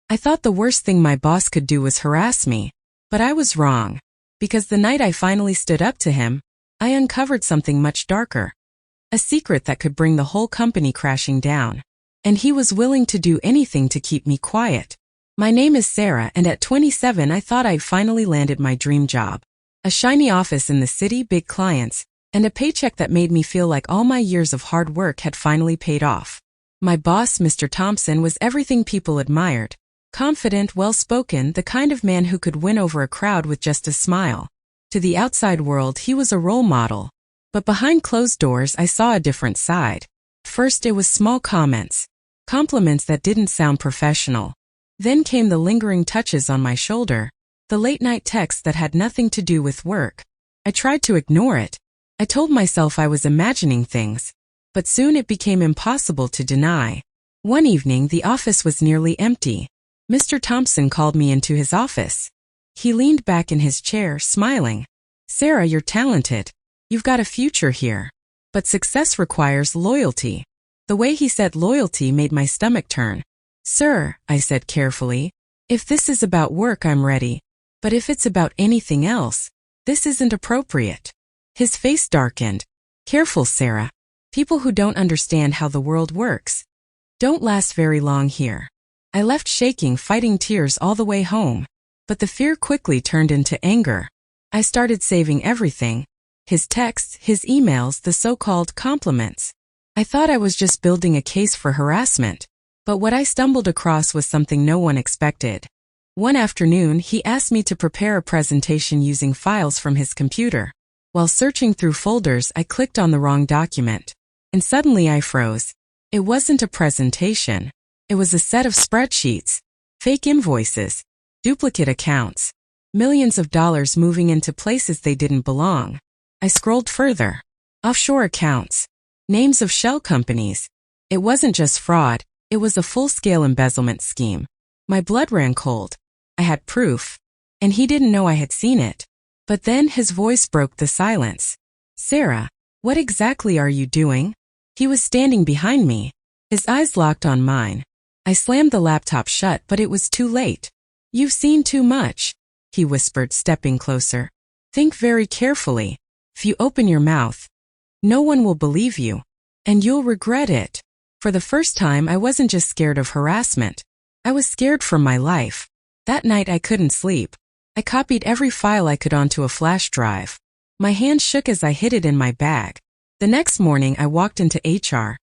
I thought the worst thing my boss could do was harass me, but I was wrong. Because the night I finally stood up to him, I uncovered something much darker. A secret that could bring the whole company crashing down. And he was willing to do anything to keep me quiet. My name is Sarah, and at 27 I thought I'd finally landed my dream job. A shiny office in the city, big clients, and a paycheck that made me feel like all my years of hard work had finally paid off. My boss, Mr. Thompson, was everything people admired. Confident, well-spoken, the kind of man who could win over a crowd with just a smile. To the outside world, he was a role model. But behind closed doors, I saw a different side. First, it was small comments. Compliments that didn't sound professional. Then came the lingering touches on my shoulder. The late-night texts that had nothing to do with work. I tried to ignore it. I told myself I was imagining things. But soon it became impossible to deny. One evening, the office was nearly empty. Mr. Thompson called me into his office. He leaned back in his chair, smiling. "Sarah, you're talented. You've got a future here. But success requires loyalty." The way he said loyalty made my stomach turn. "Sir," I said carefully, "if this is about work, I'm ready. But if it's about anything else, this isn't appropriate." His face darkened. "Careful, Sarah. People who don't understand how the world works don't last very long here." I left shaking, fighting tears all the way home. But the fear quickly turned into anger. I started saving everything. His texts, his emails, the so-called compliments. I thought I was just building a case for harassment. But what I stumbled across was something no one expected. One afternoon, he asked me to prepare a presentation using files from his computer. While searching through folders, I clicked on the wrong document. And suddenly I froze. It wasn't a presentation. It was a set of spreadsheets, fake invoices, duplicate accounts, millions of dollars moving into places they didn't belong. I scrolled further. Offshore accounts, names of shell companies. It wasn't just fraud, it was a full-scale embezzlement scheme. My blood ran cold. I had proof, and he didn't know I had seen it. But then his voice broke the silence. "Sarah, what exactly are you doing?" He was standing behind me. His eyes locked on mine. I slammed the laptop shut, but it was too late. "You've seen too much," he whispered, stepping closer. "Think very carefully. If you open your mouth, no one will believe you, and you'll regret it." For the first time, I wasn't just scared of harassment. I was scared for my life. That night I couldn't sleep. I copied every file I could onto a flash drive. My hand shook as I hid it in my bag. The next morning I walked into HR.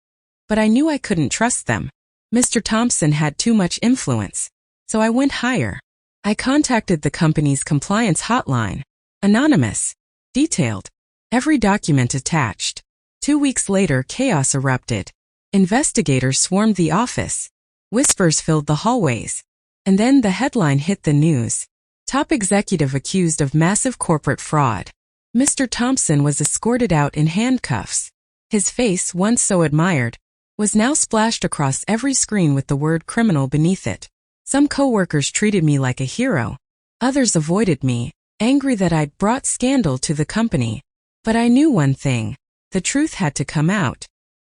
But I knew I couldn't trust them. Mr. Thompson had too much influence. So I went higher. I contacted the company's compliance hotline. Anonymous. Detailed. Every document attached. 2 weeks later, chaos erupted. Investigators swarmed the office. Whispers filled the hallways. And then the headline hit the news. Top executive accused of massive corporate fraud. Mr. Thompson was escorted out in handcuffs. His face, once so admired, was now splashed across every screen with the word criminal beneath it. Some coworkers treated me like a hero. Others avoided me, angry that I'd brought scandal to the company. But I knew one thing. The truth had to come out.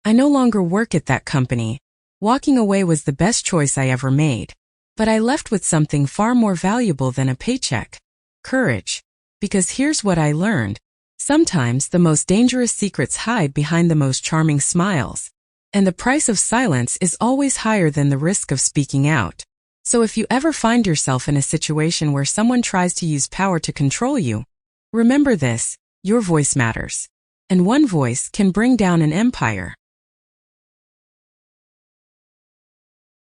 I no longer work at that company. Walking away was the best choice I ever made. But I left with something far more valuable than a paycheck. Courage. Because here's what I learned. Sometimes the most dangerous secrets hide behind the most charming smiles. And the price of silence is always higher than the risk of speaking out. So if you ever find yourself in a situation where someone tries to use power to control you, remember this: your voice matters. And one voice can bring down an empire.